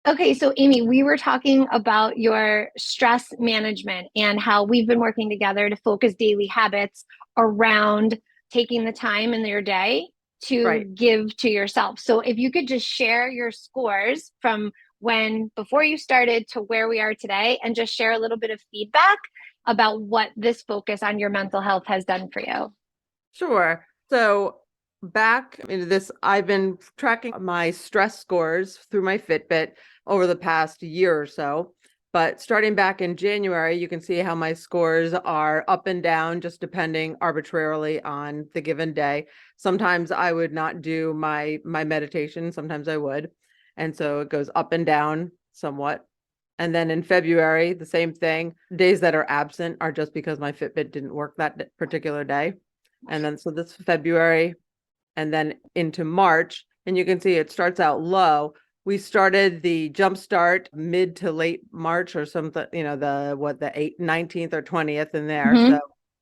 Okay, so Aimee, we were talking about your stress management and how we've been working together to focus daily habits around taking the time in your day to Right. give to yourself. So if you could just share your scores from when before you started to where we are today and just share a little bit of feedback about what this focus on your mental health has done for you. Sure. So back into this, I've been tracking my stress scores through my Fitbit over the past year or so. But starting back in January, you can see how my scores are up and down, just depending arbitrarily on the given day. Sometimes I would not do my meditation, sometimes I would. And so it goes up and down somewhat. And then in February, the same thing. Days that are absent are just because my Fitbit didn't work that particular day. And then so this February and then into March, and you can see it starts out low. We started the jump start mid to late March or something, the 19th or 20th in there. So Hmm.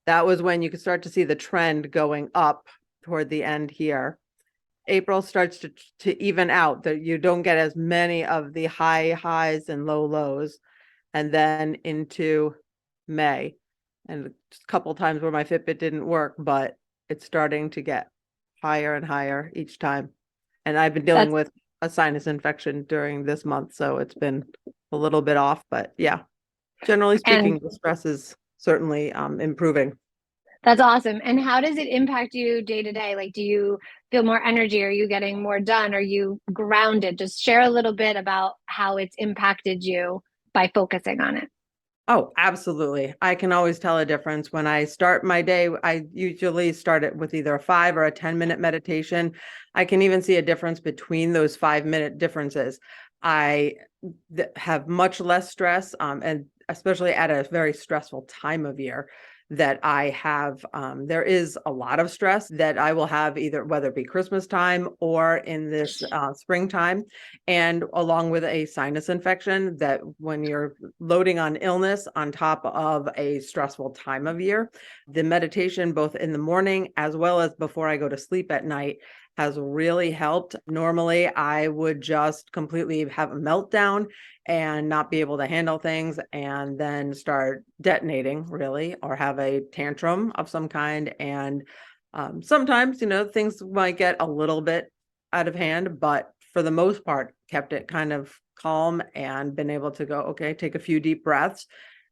that was when you could start to see the trend going up toward the end here. April starts to even out, that you don't get as many of the high highs and low lows. And then into May, and just a couple times where my Fitbit didn't work, but it's starting to get higher and higher each time. And I've been dealing That's with a sinus infection during this month, so it's been a little bit off, but yeah, generally and speaking, the stress is certainly improving. That's awesome. And how does it impact you day to day? Like, do you feel more energy? Are you getting more done? Are you grounded? Just share a little bit about how it's impacted you by focusing on it. Oh, absolutely. I can always tell a difference when I start my day. I usually start it with either a 5 or a 10 minute meditation. I can even see a difference between those 5 minute differences. I have much less stress, and especially at a very stressful time of year that I have. There is a lot of stress that I will have either whether it be Christmas time or in this springtime, and along with a sinus infection that when you're loading on illness on top of a stressful time of year, the meditation both in the morning as well as before I go to sleep at night has really helped. Normally, I would just completely have a meltdown and not be able to handle things and then start detonating, really, or have a tantrum of some kind. And sometimes, things might get a little bit out of hand, but for the most part, kept it kind of calm and been able to go, okay, take a few deep breaths,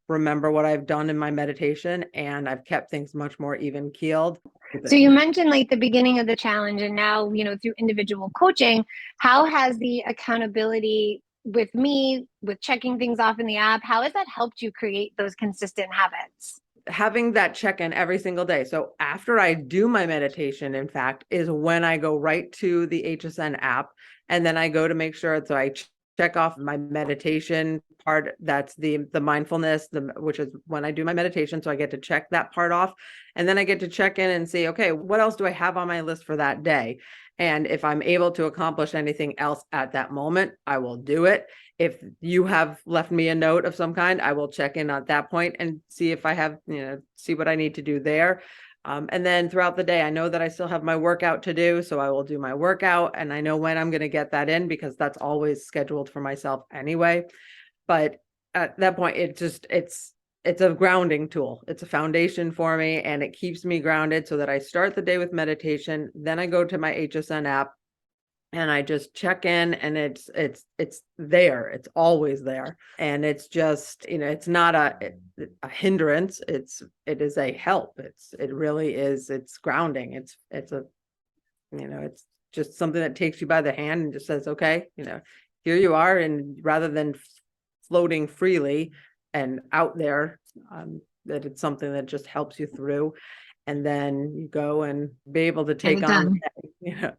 remember what I've done in my meditation, and I've kept things much more even keeled. So you mentioned like the beginning of the challenge and now, through individual coaching, how has the accountability with me, with checking things off in the app, how has that helped you create those consistent habits? Having that check in every single day. So after I do my meditation, in fact, is when I go right to the HSN app and then I go to make sure. So I check off my meditation part. That's the mindfulness, which is when I do my meditation. So I get to check that part off. And then I get to check in and see, okay, what else do I have on my list for that day? And if I'm able to accomplish anything else at that moment, I will do it. If you have left me a note of some kind, I will check in at that point and see if I have, see what I need to do there. And then throughout the day, I know that I still have my workout to do. So I will do my workout and I know when I'm going to get that in because that's always scheduled for myself anyway. But at that point, it's a grounding tool. It's a foundation for me and it keeps me grounded so that I start the day with meditation. Then I go to my HSN app and I just check in and it's there. It's always there. And it's just, it's not a hindrance. It is a help. It really is. It's grounding. It's just something that takes you by the hand and just says, okay, here you are. And rather than floating freely and out there, that it's something that just helps you through. And then you go and be able to Get take it on the done. day.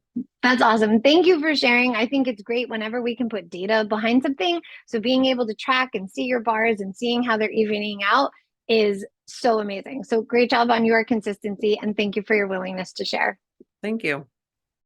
That's awesome. Thank you for sharing. I think it's great whenever we can put data behind something. So being able to track and see your bars and seeing how they're evening out is so amazing. So great job on your consistency and thank you for your willingness to share. Thank you.